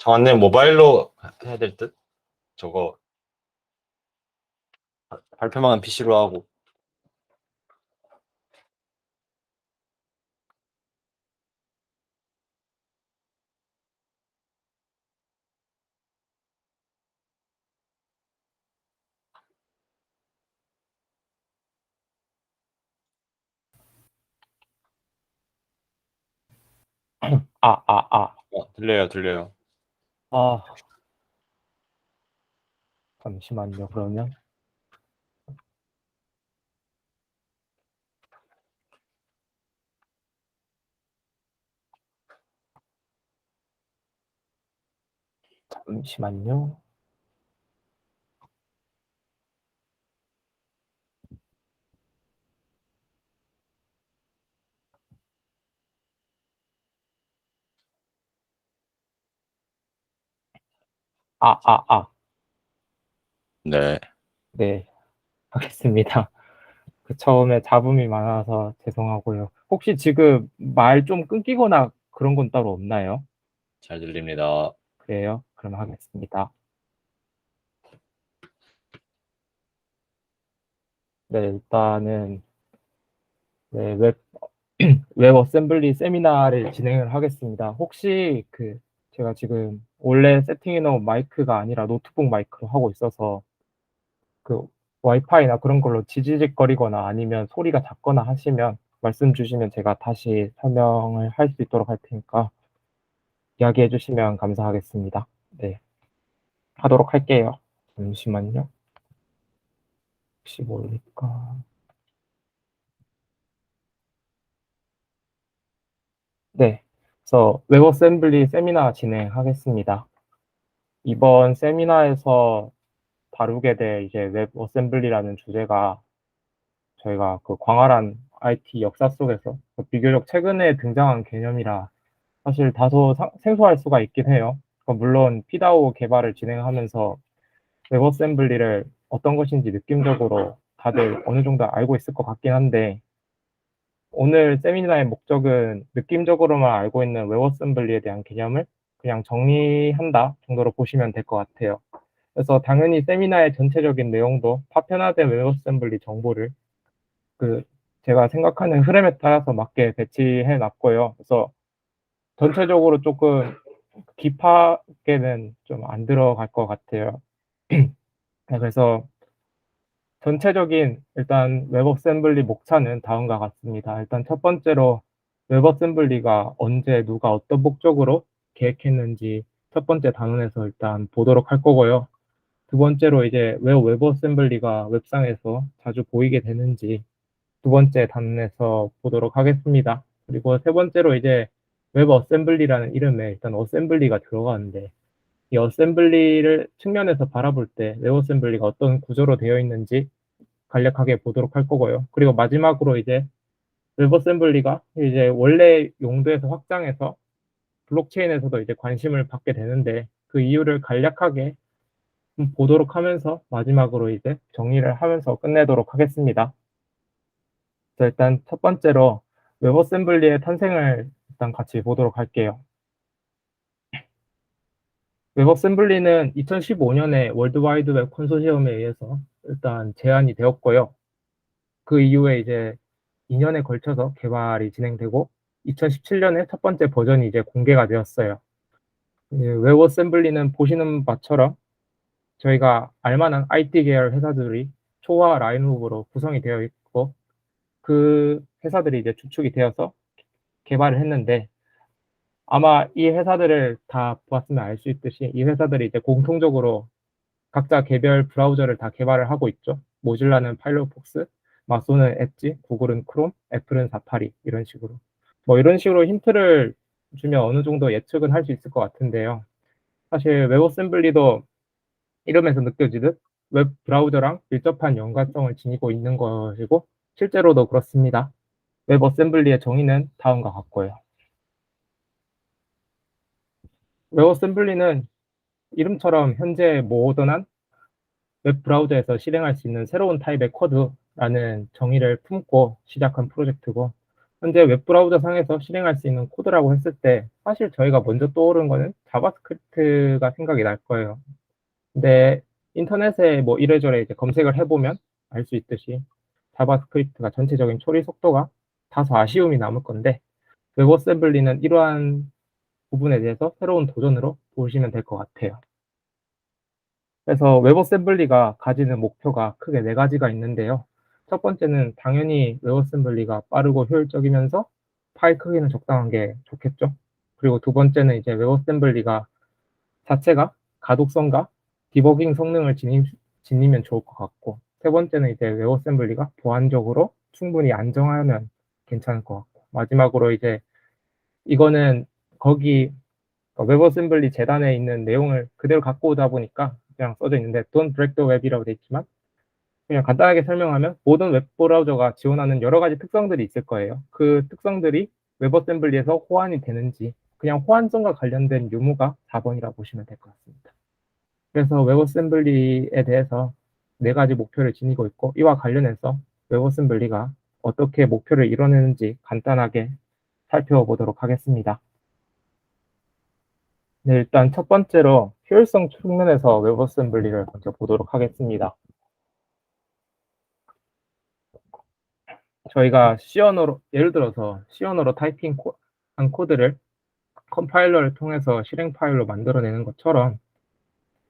정한님 모바일로 해야 될 듯? 저거 발표만 PC로 하고. 들려요, 들려요. 잠시만요, 그러면. 잠시만요. 네, 네, 하겠습니다. 처음에 잡음이 많아서 죄송하고요. 혹시 지금 말 좀 끊기거나 그런 건 따로 없나요? 잘 들립니다. 그래요? 그럼 하겠습니다. 네, 일단은 네, 웹 어셈블리 세미나를 진행을 하겠습니다. 혹시 제가 지금 원래 세팅해 놓은 마이크가 아니라 노트북 마이크로 하고 있어서 그 와이파이나 그런 걸로 지지직거리거나 아니면 소리가 작거나 하시면 말씀 주시면 제가 다시 설명을 할 수 있도록 할 테니까 이야기해 주시면 감사하겠습니다. 네, 하도록 할게요. 잠시만요. 혹시 모르니까. 네, 그래서 웹 어셈블리 세미나 진행하겠습니다. 이번 세미나에서 다루게 될 이제 웹 어셈블리라는 주제가 저희가 그 광활한 IT 역사 속에서 비교적 최근에 등장한 개념이라 사실 다소 생소할 수가 있긴 해요. 물론 피다오 개발을 진행하면서 웹어셈블리를 어떤 것인지 느낌적으로 다들 어느 정도 알고 있을 것 같긴 한데 오늘 세미나의 목적은 느낌적으로만 알고 있는 웹어셈블리에 대한 개념을 그냥 정리한다 정도로 보시면 될 것 같아요. 그래서 당연히 세미나의 전체적인 내용도 파편화된 웹어셈블리 정보를 그 제가 생각하는 흐름에 따라서 맞게 배치해 놨고요. 그래서 전체적으로 조금 딥하게는 좀 안 들어갈 것 같아요. 네, 그래서 전체적인 일단 웹 어셈블리 목차는 다음과 같습니다. 일단 첫 번째로 웹 어셈블리가 언제 누가 어떤 목적으로 계획했는지 첫 번째 단원에서 일단 보도록 할 거고요. 두 번째로 이제 왜 웹 어셈블리가 웹상에서 자주 보이게 되는지 두 번째 단원에서 보도록 하겠습니다. 그리고 세 번째로 이제 웹 어셈블리라는 이름에 일단 어셈블리가 들어가는데 이 어셈블리를 측면에서 바라볼 때 웹 어셈블리가 어떤 구조로 되어 있는지 간략하게 보도록 할 거고요. 그리고 마지막으로 이제 웹 어셈블리가 이제 원래 용도에서 확장해서 블록체인에서도 이제 관심을 받게 되는데 그 이유를 간략하게 보도록 하면서 마지막으로 이제 정리를 하면서 끝내도록 하겠습니다. 일단 첫 번째로 웹 어셈블리의 탄생을 일단 같이 보도록 할게요. 웹 어셈블리는 2015년에 월드와이드 웹 컨소시엄에 의해서 일단 제안이 되었고요. 그 이후에 이제 2년에 걸쳐서 개발이 진행되고 2017년에 첫 번째 버전이 이제 공개가 되었어요. 웹 어셈블리는 보시는 바처럼 저희가 알만한 IT 계열 회사들이 초와 라인업으로 구성이 되어 있고 그 회사들이 이제 주축이 되어서 개발을 했는데 아마 이 회사들을 다 보았으면 알 수 있듯이 이 회사들이 이제 공통적으로 각자 개별 브라우저를 다 개발을 하고 있죠. 모질라는 파이어폭스, 마소는 엣지, 구글은 크롬, 애플은 사파리 이런 식으로. 뭐 이런 식으로 힌트를 주면 어느 정도 예측은 할 수 있을 것 같은데요. 사실 웹 어셈블리도 이름에서 느껴지듯 웹 브라우저랑 밀접한 연관성을 지니고 있는 것이고 실제로도 그렇습니다. 웹 어셈블리의 정의는 다음과 같고요. 웹 어셈블리는 이름처럼 현재 모던한 웹 브라우저에서 실행할 수 있는 새로운 타입의 코드라는 정의를 품고 시작한 프로젝트고 현재 웹브라우저 상에서 실행할 수 있는 코드라고 했을 때 사실 저희가 먼저 떠오르는 거는 자바스크립트가 생각이 날 거예요. 근데 인터넷에 뭐 이래저래 이제 검색을 해보면 알 수 있듯이 자바스크립트가 전체적인 처리 속도가 다소 아쉬움이 남을 건데 웹어셈블리는 이러한 부분에 대해서 새로운 도전으로 보시면 될 것 같아요. 그래서 웹어셈블리가 가지는 목표가 크게 네 가지가 있는데요. 첫 번째는 당연히 웹어셈블리가 빠르고 효율적이면서 파일 크기는 적당한 게 좋겠죠. 그리고 두 번째는 이제 웹어셈블리가 자체가 가독성과 디버깅 성능을 지니면 좋을 것 같고, 세 번째는 이제 웹어셈블리가 보안적으로 충분히 안정하면 괜찮을 것 같고, 마지막으로 이제 이거는 거기 웹어셈블리 재단에 있는 내용을 그대로 갖고 오다 보니까 그냥 써져 있는데 Don't break the web이라고 돼 있지만 그냥 간단하게 설명하면 모든 웹브라우저가 지원하는 여러 가지 특성들이 있을 거예요. 그 특성들이 웹어셈블리에서 호환이 되는지 그냥 호환성과 관련된 유무가 4번이라고 보시면 될 것 같습니다. 그래서 웹어셈블리에 대해서 네 가지 목표를 지니고 있고 이와 관련해서 웹어셈블리가 어떻게 목표를 이뤄내는지 간단하게 살펴보도록 하겠습니다. 네, 일단 첫 번째로 효율성 측면에서 웹어셈블리를 먼저 보도록 하겠습니다. 저희가 C 언어로, 예를 들어서 C 언어로 타이핑한 코드를 컴파일러를 통해서 실행 파일로 만들어내는 것처럼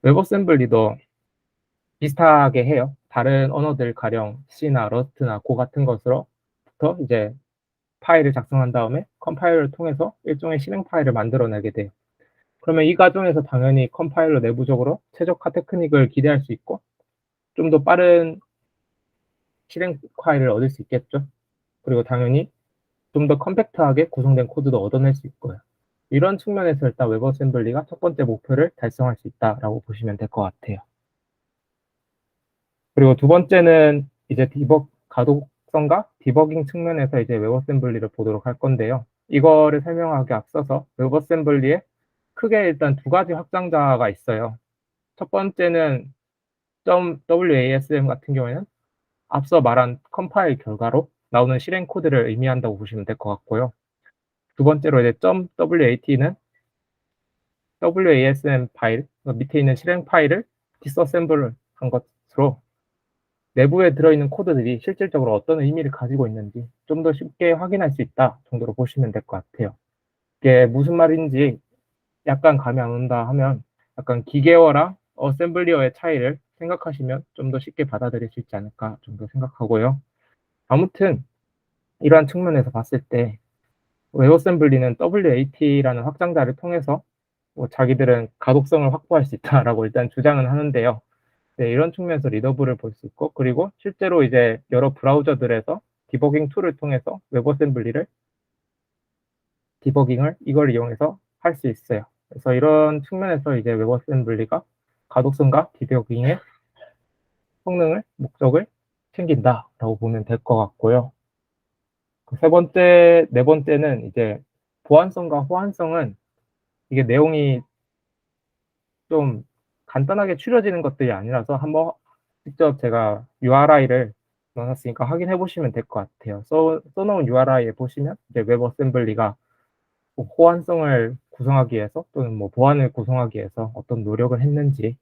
웹어셈블리도 비슷하게 해요. 다른 언어들 가령 C나 러스트나 고 같은 것으로부터 이제 파일을 작성한 다음에 컴파일러를 통해서 일종의 실행 파일을 만들어내게 돼요. 그러면 이 과정에서 당연히 컴파일러 내부적으로 최적화 테크닉을 기대할 수 있고 좀 더 빠른 실행 파일을 얻을 수 있겠죠. 그리고 당연히 좀 더 컴팩트하게 구성된 코드도 얻어낼 수 있고요. 이런 측면에서 일단 웹어셈블리가 첫 번째 목표를 달성할 수 있다라고 보시면 될 것 같아요. 그리고 두 번째는 이제 가독성과 디버깅 측면에서 이제 웹어셈블리를 보도록 할 건데요. 이거를 설명하기 앞서서 웹어셈블리에 크게 일단 두 가지 확장자가 있어요. 첫 번째는 .wasm 같은 경우에는 앞서 말한 컴파일 결과로 나오는 실행 코드를 의미한다고 보시면 될 것 같고요. 두 번째로 이제 .wat는 wasm 파일, 밑에 있는 실행 파일을 디서셈블 한 것으로 내부에 들어있는 코드들이 실질적으로 어떤 의미를 가지고 있는지 좀 더 쉽게 확인할 수 있다 정도로 보시면 될 것 같아요. 이게 무슨 말인지 약간 감이 안 온다 하면 약간 기계어랑 어셈블리어의 차이를 생각하시면 좀 더 쉽게 받아들일 수 있지 않을까 정도 생각하고요. 아무튼 이러한 측면에서 봤을 때 웹어셈블리는 WAT라는 확장자를 통해서 뭐 자기들은 가독성을 확보할 수 있다라고 일단 주장은 하는데요. 네, 이런 측면에서 리더블을 볼 수 있고 그리고 실제로 이제 여러 브라우저들에서 디버깅 툴을 통해서 웹어셈블리를 디버깅을 이걸 이용해서 할 수 있어요. 그래서 이런 측면에서 이제 웹어셈블리가 가독성과 디버깅의 성능을 목적을 챙긴다라고 보면 될 것 같고요. 세 번째, 네 번째는 이제 보안성과 호환성은 이게 내용이 좀 간단하게 추려지는 것들이 아니라서 한번 직접 제가 URI를 넣어놨으니까 확인해 보시면 될 것 같아요. 써놓은 URI에 보시면 이제 웹어셈블리가 뭐 호환성을 구성하기 위해서 또는 뭐 보안을 구성하기 위해서 어떤 노력을 했는지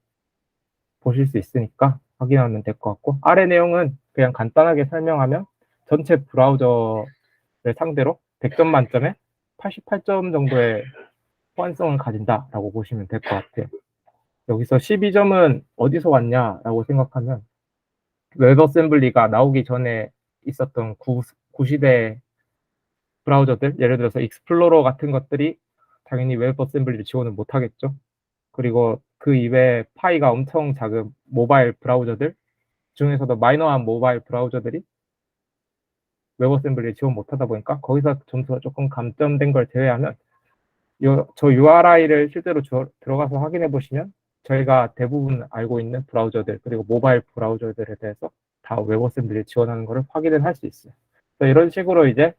보실 수 있으니까 확인하면 될 것 같고 아래 내용은 그냥 간단하게 설명하면 전체 브라우저를 상대로 100점 만점에 88점 정도의 호환성을 가진다라고 보시면 될 것 같아요. 여기서 12점은 어디서 왔냐라고 생각하면 웹어셈블리가 나오기 전에 있었던 구시대 브라우저들, 예를 들어서 익스플로러 같은 것들이 당연히 웹어셈블리를 지원을 못하겠죠. 그리고 그 이외에 파이가 엄청 작은 모바일 브라우저들 중에서도 마이너한 모바일 브라우저들이 웹어셈블리를 지원 못하다 보니까 거기서 점수가 조금 감점된 걸 제외하면 저 URI를 실제로 들어가서 확인해 보시면 저희가 대부분 알고 있는 브라우저들 그리고 모바일 브라우저들에 대해서 다 웹어셈블리 지원하는 것을 확인을 할 수 있어요. 이런 식으로 이제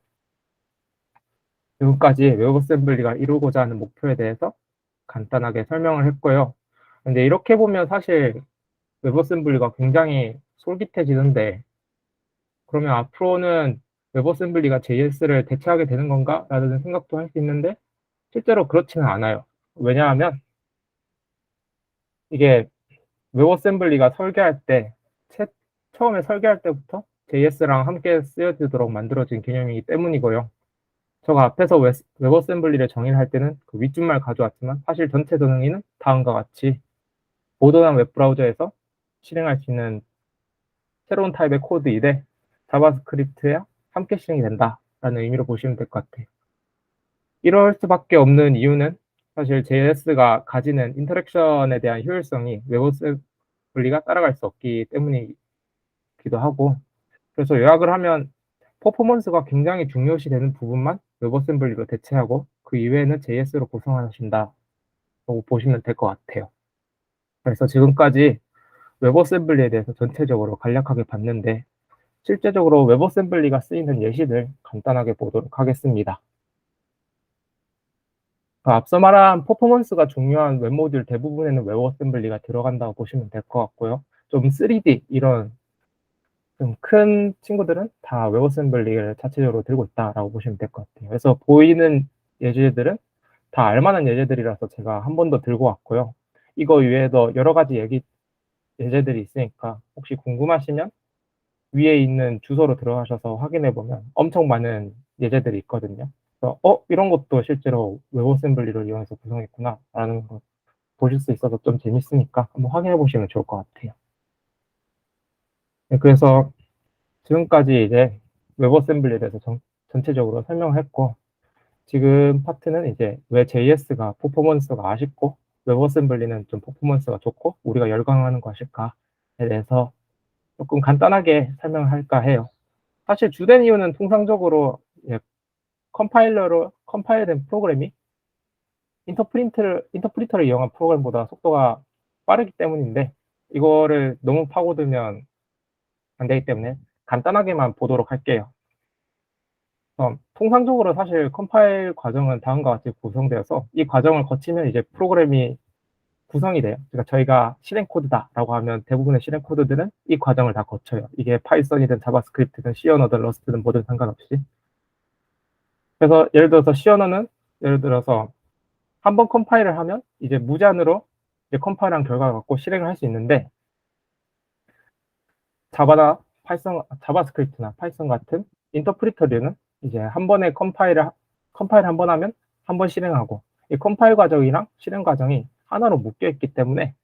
지금까지 웹어셈블리가 이루고자 하는 목표에 대해서 간단하게 설명을 했고요. 근데 이렇게 보면 사실 웹어셈블리가 굉장히 솔깃해지는데 그러면 앞으로는 웹어셈블리가 JS를 대체하게 되는 건가? 라는 생각도 할 수 있는데 실제로 그렇지는 않아요. 왜냐하면 이게 웹어셈블리가 설계할 때 처음에 설계할 때부터 JS랑 함께 쓰여지도록 만들어진 개념이기 때문이고요. 제가 앞에서 웹어셈블리를 정의할 때는 그 윗줄말 가져왔지만 사실 전체 정의는 다음과 같이 모던한 웹브라우저에서 실행할 수 있는 새로운 타입의 코드이되 자바스크립트와 함께 실행이 된다라는 의미로 보시면 될 것 같아요. 이럴 수밖에 없는 이유는 사실 JS가 가지는 인터랙션에 대한 효율성이 웹어셈블리가 따라갈 수 없기 때문이기도 하고, 그래서 요약을 하면 퍼포먼스가 굉장히 중요시 되는 부분만 웹어셈블리로 대체하고 그 이외에는 JS로 구성하신다고 보시면 될 것 같아요. 그래서 지금까지 웹어셈블리에 대해서 전체적으로 간략하게 봤는데 실제적으로 웹어셈블리가 쓰이는 예시를 간단하게 보도록 하겠습니다. 앞서 말한 퍼포먼스가 중요한 웹 모듈 대부분에는 웹어셈블리가 들어간다고 보시면 될 것 같고요. 좀 3D 이런 좀 큰 친구들은 다 웹어셈블리를 자체적으로 들고 있다라고 보시면 될 것 같아요. 그래서 보이는 예제들은 다 알만한 예제들이라서 제가 한 번 더 들고 왔고요. 이거 외에도 여러 가지 예제들이 있으니까 혹시 궁금하시면 위에 있는 주소로 들어가셔서 확인해 보면 엄청 많은 예제들이 있거든요. 그래서 이런 것도 실제로 웹어셈블리를 이용해서 구성했구나라는 걸 보실 수 있어서 좀 재밌으니까 한번 확인해 보시면 좋을 것 같아요. 네, 그래서 지금까지 이제 웹어셈블리에 대해서 전체적으로 설명을 했고, 지금 파트는 이제 왜 JS가 퍼포먼스가 아쉽고 웹어셈블리는 좀 퍼포먼스가 좋고 우리가 열광하는 것일까에 대해서 조금 간단하게 설명을 할까 해요. 사실 주된 이유는 통상적으로 컴파일된 프로그램이 인터프리터를 이용한 프로그램보다 속도가 빠르기 때문인데 이거를 너무 파고들면 안 되기 때문에 간단하게만 보도록 할게요. 통상적으로 사실 컴파일 과정은 다음과 같이 구성되어서 이 과정을 거치면 이제 프로그램이 구성이 돼요. 그러니까 저희가 실행 코드다라고 하면 대부분의 실행 코드들은 이 과정을 다 거쳐요. 이게 파이썬이든 자바스크립트든 C 언어든 러스트든 뭐든 상관없이. 그래서 예를 들어서 C 언어는 예를 들어서 한번 컴파일을 하면 이제 무제한으로 이제 컴파일한 결과를 갖고 실행을 할 수 있는데 자바나 파이썬, 자바스크립트나 파이썬 같은 인터프리터류는 이제 한 번에 컴파일 한 번 하면 한 번 실행하고 이 컴파일 과정이랑 실행 과정이 하나로 묶여 있기 때문에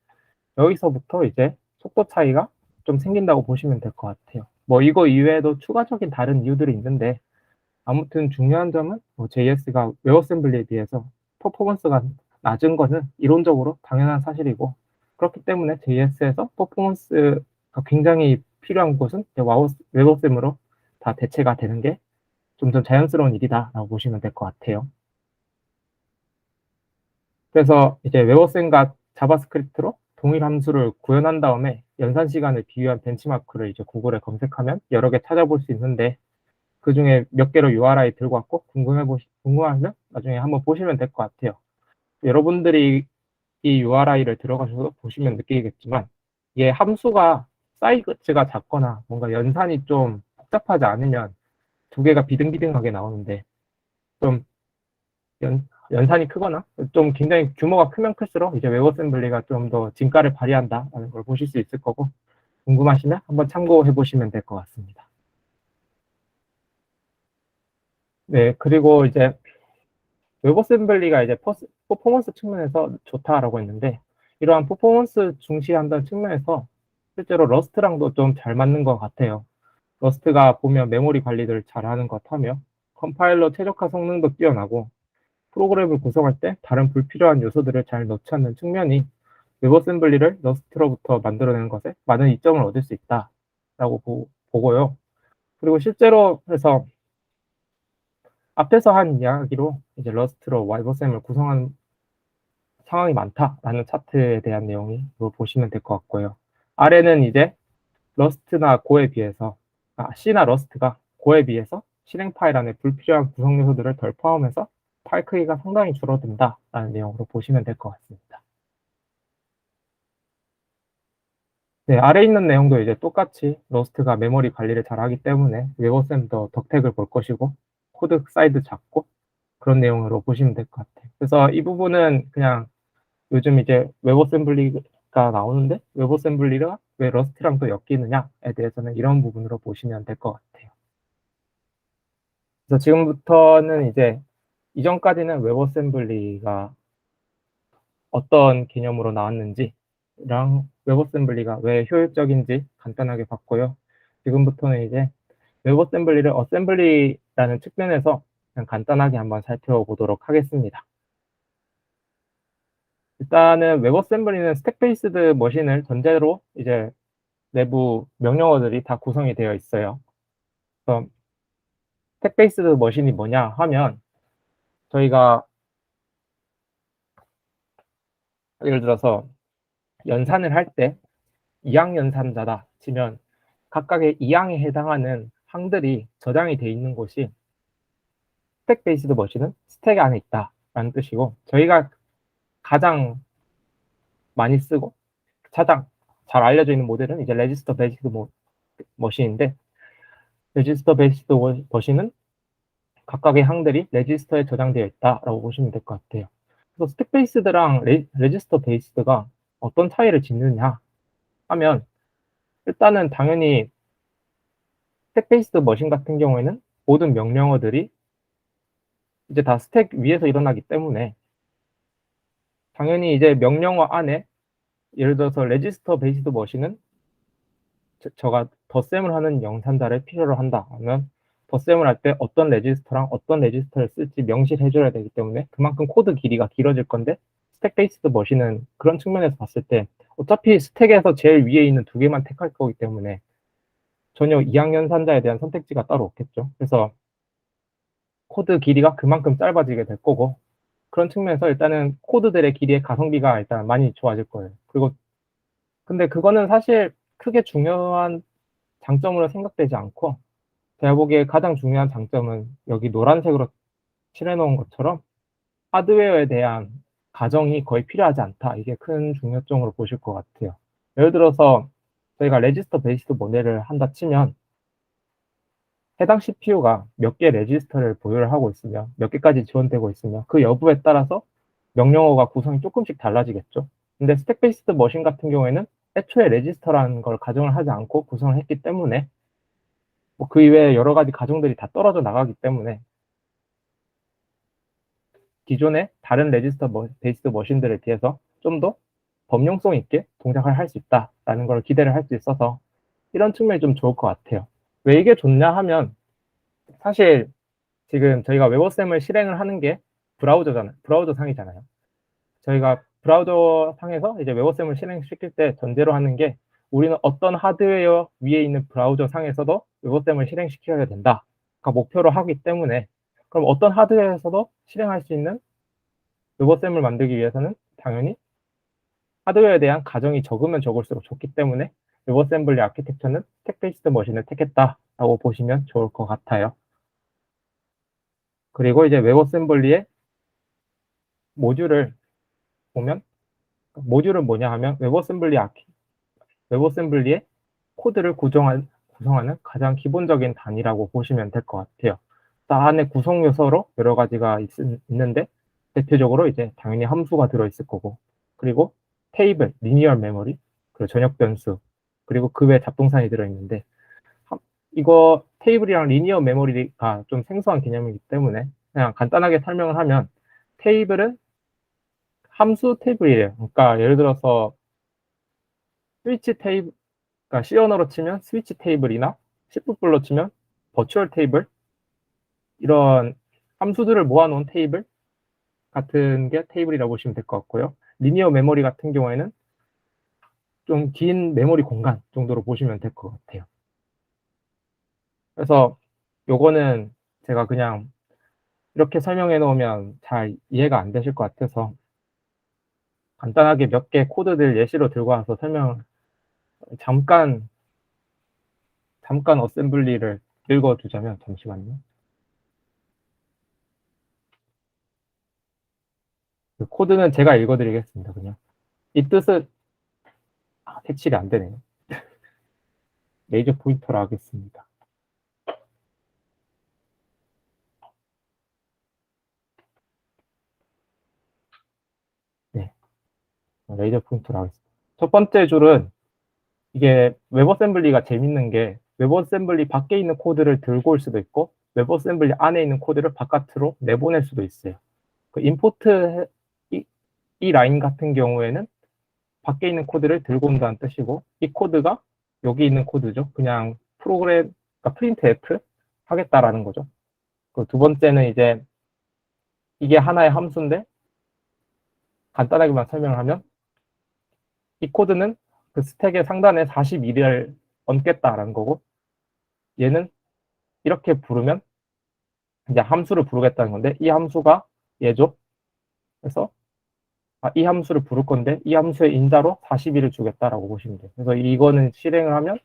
여기서부터 이제 속도 차이가 좀 생긴다고 보시면 될 것 같아요. 뭐 이거 이외에도 추가적인 다른 이유들이 있는데 아무튼 중요한 점은 JS가 웹어셈블리에 비해서 퍼포먼스가 낮은 것은 이론적으로 당연한 사실이고 그렇기 때문에 JS에서 퍼포먼스가 굉장히 필요한 곳은 웹어셈으로 다 대체가 되는 게 좀 더 자연스러운 일이다라고 보시면 될 것 같아요. 그래서 이제 웹어셈과 자바스크립트로 동일 함수를 구현한 다음에 연산 시간을 비교한 벤치마크를 이제 구글에 검색하면 여러 개 찾아볼 수 있는데 그 중에 몇 개로 URI 들고 왔고 궁금하면 나중에 한번 보시면 될 것 같아요. 여러분들이 이 URI를 들어가셔서 보시면 느끼겠지만 이게 함수가 사이즈가 작거나 뭔가 연산이 좀 복잡하지 않으면 두 개가 비등비등하게 나오는데 좀 연산이 크거나 좀 굉장히 규모가 크면 클수록 이제 웹어셈블리가 좀 더 진가를 발휘한다는 걸 보실 수 있을 거고 궁금하시면 한번 참고해 보시면 될 것 같습니다. 네, 그리고 이제 웹어셈블리가 이제 퍼포먼스 측면에서 좋다라고 했는데 이러한 퍼포먼스 중시한다는 측면에서 실제로 러스트랑도 좀 잘 맞는 것 같아요. 러스트가 보면 메모리 관리를 잘하는 것 하며 컴파일러 최적화 성능도 뛰어나고 프로그램을 구성할 때 다른 불필요한 요소들을 잘 넣지 않는 측면이 웹어셈블리를 러스트로부터 만들어내는 것에 많은 이점을 얻을 수 있다라고 보고요. 그리고 실제로 해서 앞에서 한 이야기로 이제 러스트로 웹어셈을 구성한 상황이 많다라는 차트에 대한 내용이 보시면 될 것 같고요. 아래는 이제 러스트나 고에 비해서 C나 러스트가 고에 비해서 실행 파일 안에 불필요한 구성 요소들을 덜 포함해서 파일 크기가 상당히 줄어든다라는 내용으로 보시면 될 것 같습니다. 네, 아래 있는 내용도 이제 똑같이 러스트가 메모리 관리를 잘 하기 때문에 웨버쌤도 덕택을 볼 것이고, 코드 사이즈 작고, 그런 내용으로 보시면 될 것 같아요. 그래서 이 부분은 그냥 요즘 이제 웹어셈블리가 나오는데 웹어셈블리가 왜 러스트랑 또 엮이느냐에 대해서는 이런 부분으로 보시면 될 것 같아요. 그래서 지금부터는 이제 이전까지는 웹어셈블리가 어떤 개념으로 나왔는지랑 웹어셈블리가 왜 효율적인지 간단하게 봤고요. 지금부터는 이제 웹어셈블리를 어셈블리라는 측면에서 그냥 간단하게 한번 살펴보도록 하겠습니다. 일단은 웹어셈블리는 스택 베이스드 머신을 전제로 이제 내부 명령어들이 다 구성이 되어 있어요. 그래서 스택 베이스드 머신이 뭐냐 하면 저희가 예를 들어서 연산을 할 때 2항 연산자다 치면 각각의 2항에 해당하는 항들이 저장이 되어 있는 곳이 스택 베이스드 머신은 스택 안에 있다라는 뜻이고, 저희가 가장 많이 쓰고 가장 잘 알려져 있는 모델은 이제 레지스터 베이스드 머신인데, 레지스터 베이스드 머신은 각각의 항들이 레지스터에 저장되어 있다라고 보시면 될 것 같아요. 그래서 스택 베이스드랑 레지스터 베이스드가 어떤 차이를 짓느냐 하면, 일단은 당연히 스택 베이스드 머신 같은 경우에는 모든 명령어들이 이제 다 스택 위에서 일어나기 때문에 당연히 이제 명령어 안에, 예를 들어서 레지스터 베이스드 머신은 저가 덧셈을 하는 영산자를 필요로 한다 하면 덧셈을 할 때 어떤 레지스터랑 어떤 레지스터를 쓸지 명시해 줘야 되기 때문에 그만큼 코드 길이가 길어질 건데, 스택 베이스드 머신은 그런 측면에서 봤을 때 어차피 스택에서 제일 위에 있는 두 개만 택할 거기 때문에 전혀 2항 연산자에 대한 선택지가 따로 없겠죠. 그래서 코드 길이가 그만큼 짧아지게 될 거고, 그런 측면에서 일단은 코드들의 길이의 가성비가 일단 많이 좋아질 거예요. 그리고 근데 그거는 사실 크게 중요한 장점으로 생각되지 않고, 제가 보기에 가장 중요한 장점은 여기 노란색으로 칠해놓은 것처럼 하드웨어에 대한 가정이 거의 필요하지 않다. 이게 큰 중요점으로 보실 것 같아요. 예를 들어서 저희가 레지스터 베이스드 모델을 한다 치면 해당 CPU가 몇 개 레지스터를 보유를 하고 있으며 몇 개까지 지원되고 있으며 그 여부에 따라서 명령어가 구성이 조금씩 달라지겠죠. 근데 스택 베이스드 머신 같은 경우에는 애초에 레지스터라는 걸 가정을 하지 않고 구성을 했기 때문에 그 이외에 여러 가지 가정들이 다 떨어져 나가기 때문에 기존의 다른 레지스터 베이스드 머신들에 비해서 좀 더 범용성 있게 동작을 할 수 있다라는 걸 기대를 할 수 있어서 이런 측면이 좀 좋을 것 같아요. 왜 이게 좋냐 하면, 사실 지금 저희가 웹어셈을 실행을 하는 게 브라우저 상이잖아요. 저희가 브라우저 상에서 이제 웹어셈을 실행시킬 때 전제로 하는 게, 우리는 어떤 하드웨어 위에 있는 브라우저 상에서도 웹어셈을 실행시켜야 된다가 목표로 하기 때문에, 그럼 어떤 하드웨어에서도 실행할 수 있는 웹어셈을 만들기 위해서는 당연히 하드웨어에 대한 가정이 적으면 적을수록 좋기 때문에 웹어셈블리 아키텍처는 스택 베이스드 머신을 택했다라고 보시면 좋을 것 같아요. 그리고 이제 웹어셈블리의 모듈을 보면, 모듈은 뭐냐 하면 웹어셈블리의 코드를 구성하는 가장 기본적인 단위라고 보시면 될 것 같아요. 안에 구성 요소로 여러 가지가 있는데, 대표적으로 이제 당연히 함수가 들어있을 거고, 그리고 테이블, 리니어 메모리, 그리고 전역 변수, 그리고 그 외 잡동사니 들어있는데, 이거 테이블이랑 리니어 메모리가 좀 생소한 개념이기 때문에 그냥 간단하게 설명을 하면, 테이블은 함수 테이블이에요. 그러니까 예를 들어서 스위치 테이블, 그러니까 C 언어로 치면 스위치 테이블이나 C++ 로 치면 버추얼 테이블, 이런 함수들을 모아놓은 테이블 같은 게 테이블이라고 보시면 될 것 같고요. 리니어 메모리 같은 경우에는 좀 긴 메모리 공간 정도로 보시면 될 것 같아요. 그래서 요거는 제가 그냥 이렇게 설명해 놓으면 잘 이해가 안 되실 것 같아서 간단하게 몇 개 코드들 예시로 들고 와서 잠깐 어셈블리를 읽어주자면, 잠시만요. 그 코드는 제가 읽어드리겠습니다. 그냥 이 뜻은 색칠이 안 되네요. 레이저 포인터로 하겠습니다. 네, 레이저 포인터로 하겠습니다. 첫 번째 줄은 이게 웹어셈블리가 재밌는 게 웹어셈블리 밖에 있는 코드를 들고 올 수도 있고 웹어셈블리 안에 있는 코드를 바깥으로 내보낼 수도 있어요. 그 임포트 이 라인 같은 경우에는 밖에 있는 코드를 들고 온다는 뜻이고 이 코드가 여기 있는 코드죠. 그냥 프로그램, 그러니까 프린트 F 하겠다라는 거죠. 그 두 번째는 이제 이게 하나의 함수인데 간단하게만 설명을 하면 이 코드는 그 스택의 상단에 41을 얹겠다라는 거고 얘는 이렇게 부르면 이제 함수를 부르겠다는 건데 이 함수가 얘죠. 그래서 이 함수를 부를 건데 이 함수의 인자로 42를 주겠다라고 보시면 돼요. 그래서 이거는 실행을 하면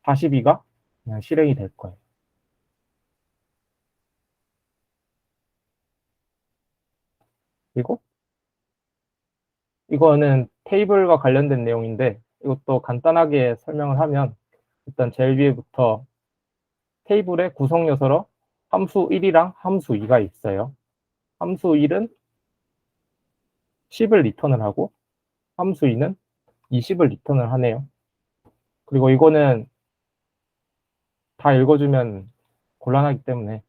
42가 그냥 실행이 될 거예요. 그리고 이거는 테이블과 관련된 내용인데 이것도 간단하게 설명을 하면 일단 제일 위에부터 테이블의 구성 요소로 함수 1이랑 함수 2가 있어요. 함수 1은 10을 리턴을 하고 함수 2는 20을 리턴을 하네요. 그리고 이거는 다 읽어주면 곤란하기 때문에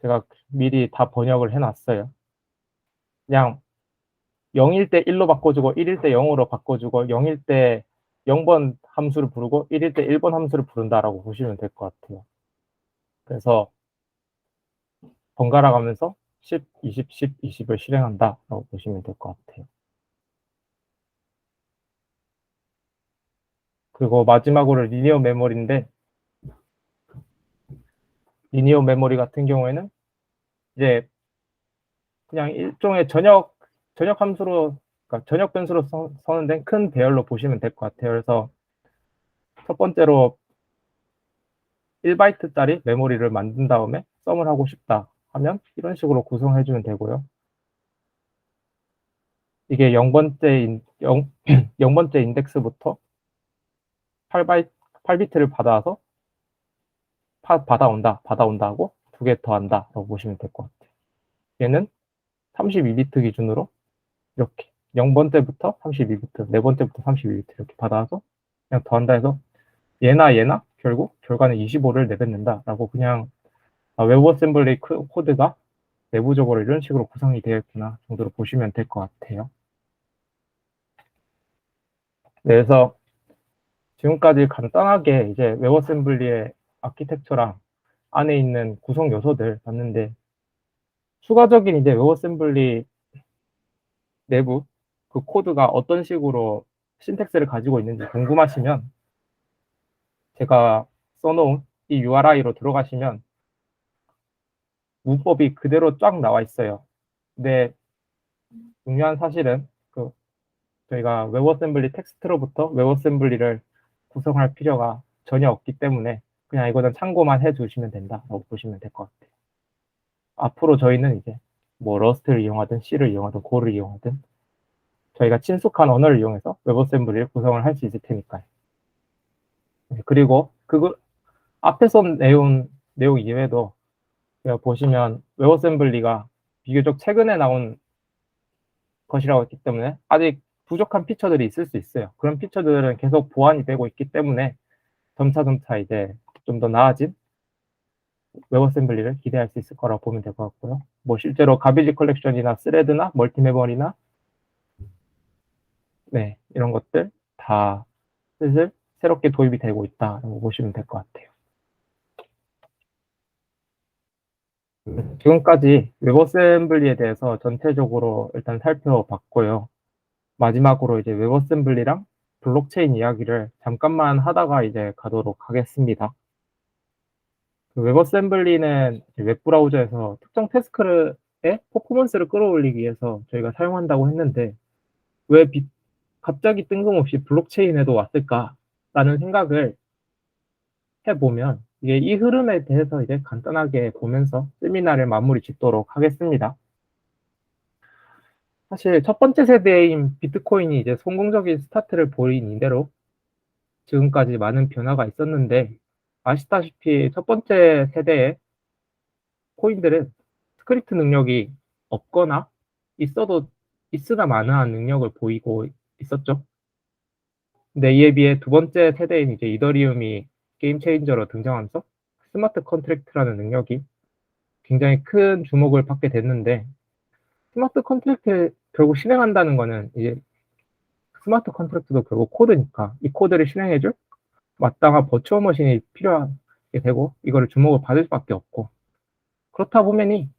제가 미리 다 번역을 해놨어요. 그냥 0일 때 1로 바꿔주고 1일 때 0으로 바꿔주고 0일 때 0번 함수를 부르고 1일 때 1번 함수를 부른다라고 보시면 될 것 같아요. 그래서 번갈아 가면서 10, 20, 10, 20을 실행한다라고 보시면 될 것 같아요. 그리고 마지막으로 리니어 메모리인데 리니어 메모리 같은 경우에는 이제 그냥 일종의 전역 함수로, 그러니까 전역 변수로 써는 된 큰 배열로 보시면 될 것 같아요. 그래서 첫 번째로 1바이트짜리 메모리를 만든 다음에 썸을 하고 싶다 하면 이런 식으로 구성해주면 되고요. 이게 0번째 0번째 인덱스부터 8비트를 받아서 받아온다 하고 두 개 더한다라고 보시면 될 것 같아요. 얘는 32비트 기준으로 이렇게 0번째부터 32비트, 네 번째부터 32비트 이렇게 받아서 그냥 더한다 해서 얘나 결국 결과는 25를 내뱉는다라고 그냥 웹어셈블리 코드가 내부적으로 이런 식으로 구성이 되어 있구나 정도로 보시면 될 것 같아요. 네, 그래서 지금까지 간단하게 이제 웹어셈블리의 아키텍처랑 안에 있는 구성 요소들 봤는데 추가적인 이제 웹어셈블리 내부 그 코드가 어떤 식으로 신텍스를 가지고 있는지 궁금하시면 제가 써놓은 이 URI로 들어가시면 문법이 그대로 쫙 나와 있어요. 근데 중요한 사실은 그 저희가 웹어셈블리 텍스트로부터 웹어셈블리를 구성할 필요가 전혀 없기 때문에 그냥 이거는 참고만 해주시면 된다라고 보시면 될 것 같아요. 앞으로 저희는 이제 뭐 러스트를 이용하든 C를 이용하든 고를 이용하든 저희가 친숙한 언어를 이용해서 웹어셈블리를 구성을 할 수 있을 테니까요. 그리고 그거 앞에서 내용 이외에도 보시면 웹어셈블리가 비교적 최근에 나온 것이라고 했기 때문에 아직 부족한 피처들이 있을 수 있어요. 그런 피처들은 계속 보완이 되고 있기 때문에 점차 이제 좀 더 나아진 웹어셈블리를 기대할 수 있을 거라고 보면 될 것 같고요. 뭐 실제로 가비지 컬렉션이나 스레드나 멀티메모리나 네, 이런 것들 다 슬슬 새롭게 도입이 되고 있다라고 보시면 될 것 같아요. 지금까지 웹어셈블리에 대해서 전체적으로 일단 살펴봤고요. 마지막으로 이제 웹어셈블리랑 블록체인 이야기를 잠깐만 하다가 이제 가도록 하겠습니다. 그 웹어셈블리는 웹브라우저에서 특정 태스크의 퍼포먼스를 끌어올리기 위해서 저희가 사용한다고 했는데 왜 갑자기 뜬금없이 블록체인에도 왔을까라는 생각을 해보면 이게 이 흐름에 대해서 이제 간단하게 보면서 세미나를 마무리 짓도록 하겠습니다. 사실 첫 번째 세대인 비트코인이 이제 성공적인 스타트를 보인 이대로 지금까지 많은 변화가 있었는데 아시다시피 첫 번째 세대의 코인들은 스크립트 능력이 없거나 있어도 있으나 마나한 능력을 보이고 있었죠. 근데 이에 비해 두 번째 세대인 이제 이더리움이 게임 체인저로 등장하면서 스마트 컨트랙트라는 능력이 굉장히 큰 주목을 받게 됐는데, 스마트 컨트랙트 결국 실행한다는 거는 이제 스마트 컨트랙트도 결국 코드니까 이 코드를 실행해줄 마땅한 버추어 머신이 필요하게 되고 이거를 주목을 받을 수밖에 없고, 그렇다 보면이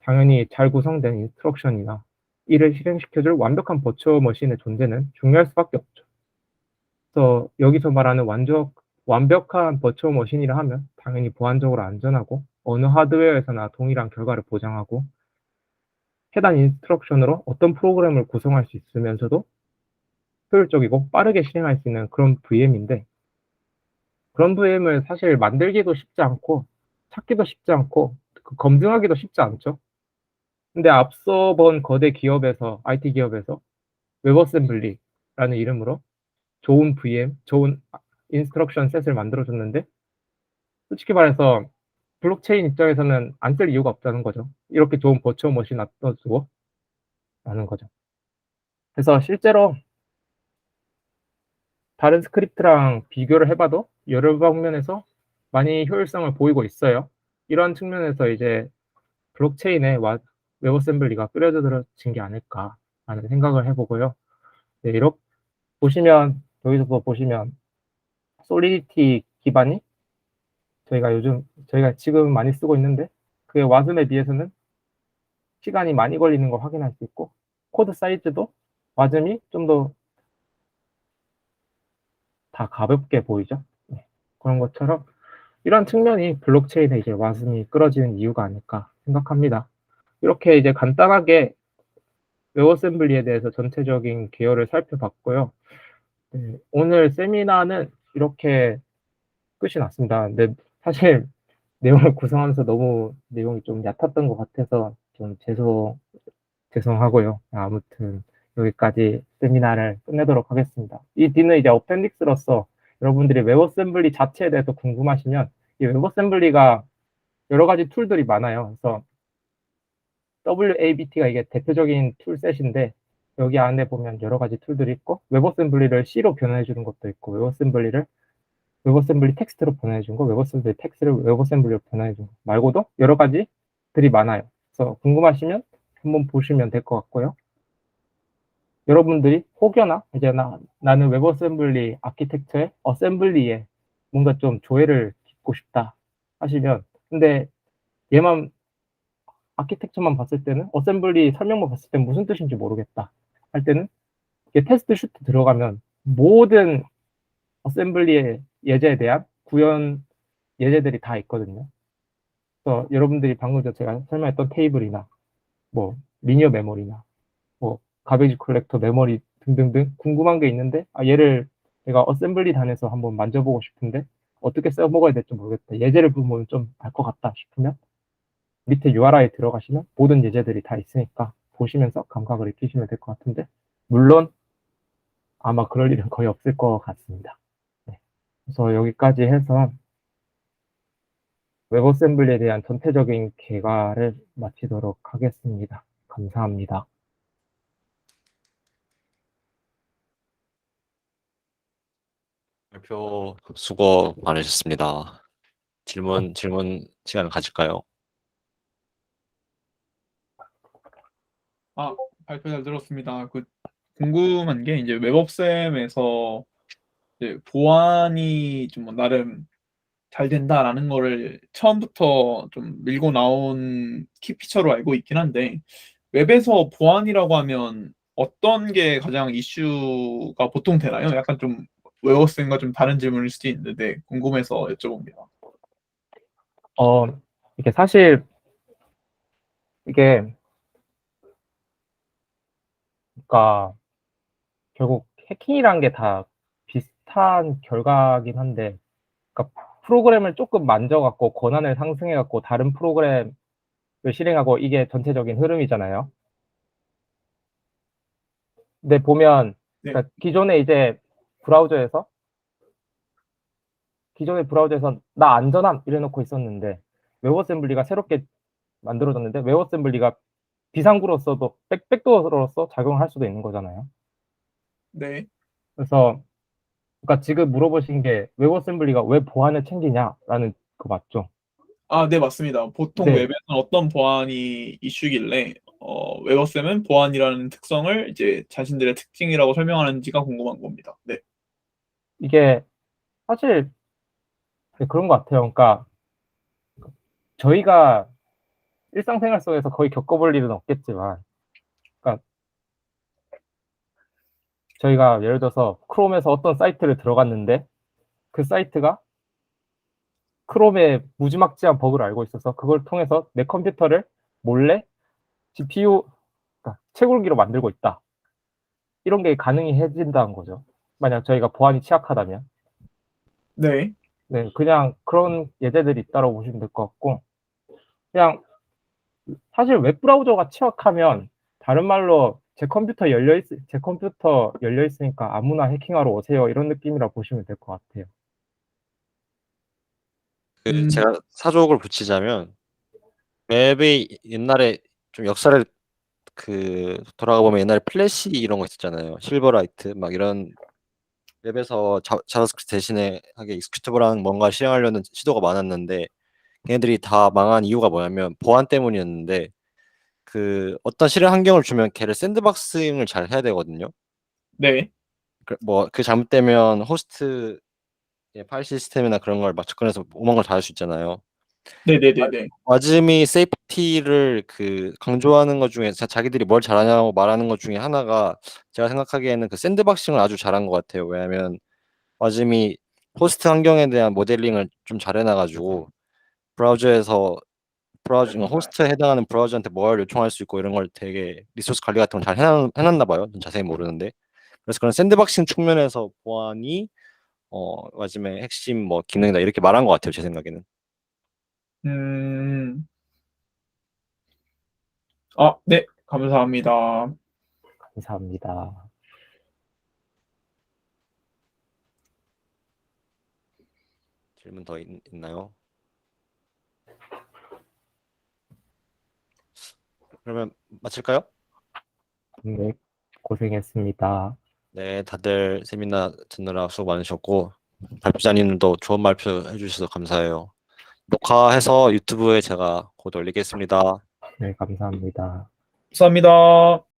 당연히 잘 구성된 인스트럭션이나 이를 실행시켜줄 완벽한 버추어 머신의 존재는 중요할 수밖에 없죠. 그래서 여기서 말하는 완벽한 버추어 머신이라 하면 당연히 보안적으로 안전하고 어느 하드웨어에서나 동일한 결과를 보장하고 해당 인스트럭션으로 어떤 프로그램을 구성할 수 있으면서도 효율적이고 빠르게 실행할 수 있는 그런 VM인데, 그런 VM을 사실 만들기도 쉽지 않고 찾기도 쉽지 않고 검증하기도 쉽지 않죠. 근데 앞서 본 거대 기업에서, IT 기업에서 웹어셈블리라는 이름으로 좋은 VM, 좋은 인스트럭션 셋을 만들어줬는데, 솔직히 말해서 블록체인 입장에서는 안 쓸 이유가 없다는 거죠. 이렇게 좋은 버추어 머신 놔둬주고 라는 거죠. 그래서 실제로 다른 스크립트랑 비교를 해봐도 여러 방면에서 많이 효율성을 보이고 있어요. 이러한 측면에서 이제 블록체인에 웹어셈블리가 뿌려들어진 게 아닐까라는 생각을 해보고요. 네, 이렇게 보시면, 여기서 보시면 솔리디티 기반이 저희가 지금 많이 쓰고 있는데, 그게 와즘에 비해서는 시간이 많이 걸리는 걸 확인할 수 있고, 코드 사이즈도 와즘이 좀 더 다 가볍게 보이죠. 네, 그런 것처럼 이런 측면이 블록체인에 이제 와즘이 끌어지는 이유가 아닐까 생각합니다. 이렇게 이제 간단하게 웹어셈블리에 대해서 전체적인 개요를 살펴봤고요. 네, 오늘 세미나는 이렇게 끝이 났습니다. 근데 사실 내용을 구성하면서 너무 내용이 좀 얕았던 것 같아서 좀 죄송하고요. 아무튼 여기까지 세미나를 끝내도록 하겠습니다. 이 뒤는 이제 어펜딕스로서 여러분들이 웹어셈블리 자체에 대해서 궁금하시면, 이 웹어셈블리가 여러 가지 툴들이 많아요. 그래서 WABT가 이게 대표적인 툴셋인데, 여기 안에 보면 여러 가지 툴들이 있고, 웹어셈블리를 C로 변환해 주는 것도 있고, 웹어셈블리 텍스트로 변환해 준 거, 웹어셈블리 텍스트를 웹어셈블리로 변환해 준 거 말고도 여러 가지들이 많아요. 그래서 궁금하시면 한번 보시면 될 것 같고요. 여러분들이 혹여나 이제 나는 웹어셈블리 아키텍처의 어셈블리에 뭔가 좀 조예를 깊고 싶다 하시면, 근데 얘만 아키텍처만 봤을 때는, 어셈블리 설명만 봤을 때는 무슨 뜻인지 모르겠다 할 때는, 이게 테스트 슈트 들어가면 모든 어셈블리의 예제에 대한 구현 예제들이 다 있거든요. 그래서 여러분들이 방금 전 제가 설명했던 테이블이나 뭐 리니어 메모리나 뭐 가베이지 컬렉터 메모리 등등등 궁금한 게 있는데, 얘를 내가 어셈블리 단에서 한번 만져보고 싶은데 어떻게 써먹어야 될지 모르겠다, 예제를 보면 좀 알 것 같다 싶으면 밑에 URI에 들어가시면 모든 예제들이 다 있으니까 보시면서 감각을 익히시면 될 것 같은데, 물론 아마 그럴 일은 거의 없을 것 같습니다. 네. 그래서 여기까지 해서 웹어셈블리에 대한 전체적인 개괄을 마치도록 하겠습니다. 감사합니다. 발표 수고 많으셨습니다. 질문 시간을 가질까요? 발표 잘 들었습니다. 궁금한 게 이제 웹업쌤에서 이제 보안이 좀 나름 잘 된다라는 거를 처음부터 좀 밀고 나온 키 피처로 알고 있긴 한데, 웹에서 보안이라고 하면 어떤 게 가장 이슈가 보통 되나요? 약간 좀 웹업쌤과 좀 다른 질문일 수도 있는데 궁금해서 여쭤봅니다. 이게 사실 이게 그러니까 결국 해킹이란 게 다 비슷한 결과긴 한데, 그러니까 프로그램을 조금 만져갖고 권한을 상승해갖고 다른 프로그램을 실행하고, 이게 전체적인 흐름이잖아요. 근데 보면 네. 그러니까 기존에 이제 브라우저에서 기존의 브라우저에서 나 안전함 이래놓고 있었는데 웹어셈블리가 새롭게 만들어졌는데 웹어셈블리가 비상구로서도 백도어로서 작용을 할 수도 있는 거잖아요. 네. 그래서 그러니까 지금 물어보신 게 웹어셈블리가 왜 보안을 챙기냐라는 거 맞죠? 네, 맞습니다. 보통 네. 웹에서는 어떤 보안이 이슈길래 웹어셈은 보안이라는 특성을 이제 자신들의 특징이라고 설명하는지가 궁금한 겁니다. 네. 이게 사실 그런 것 같아요. 그러니까 저희가 일상생활 속에서 거의 겪어볼 일은 없겠지만, 그러니까 저희가 예를 들어서 크롬에서 어떤 사이트를 들어갔는데 그 사이트가 크롬의 무지막지한 버그를 알고 있어서 그걸 통해서 내 컴퓨터를 몰래 GPU, 그러니까 채굴기로 만들고 있다. 이런 게 가능해진다는 거죠. 만약 저희가 보안이 취약하다면. 네. 네, 그냥 그런 예제들이 있다고 보시면 될 것 같고, 그냥 사실 웹브라우저가 취약하면 다른 말로 제 컴퓨터 열려 있으니까 아무나 해킹하러 오세요 이런 느낌이라 보시면 될 것 같아요. 제가 사족을 붙이자면 웹이 옛날에 좀 역사를 돌아가 보면 옛날에 플래시 이런 거 있었잖아요. 실버라이트 막 이런 웹에서 자바스크립트 대신에 하게 익스큐테이블한 뭔가 실행하려는 시도가 많았는데 걔네들이 다 망한 이유가 뭐냐면 보안 때문이었는데 어떤 실행 환경을 주면 걔를 샌드박싱을 잘 해야 되거든요. 네. 그 잘못되면 호스트 파일 시스템이나 그런 걸 막 접근해서 오만 걸 다 할 수 있잖아요. 네네네네. 와즈미 세이프티를 강조하는 것 중에 자기들이 뭘 잘하냐고 말하는 것 중에 하나가 제가 생각하기에는 샌드박싱을 아주 잘한 것 같아요. 왜냐하면 와즈미 호스트 환경에 대한 모델링을 좀 잘 해놔가지고 호스트에 해당하는 브라우저한테 뭘 요청할 수 있고 이런 걸 되게 리소스 관리 같은 걸 잘 해놨나 봐요. 전 자세히 모르는데. 그래서 그런 샌드박싱 측면에서 보안이 와즈미의 핵심 뭐 기능이다 이렇게 말한 것 같아요. 제 생각에는. 네. 감사합니다. 감사합니다. 질문 더 있나요? 그러면 마칠까요? 네, 고생했습니다. 네, 다들 세미나 듣느라 수고 많으셨고 발표자님도 좋은 발표 해주셔서 감사해요. 녹화해서 유튜브에 제가 곧 올리겠습니다. 네, 감사합니다. 감사합니다.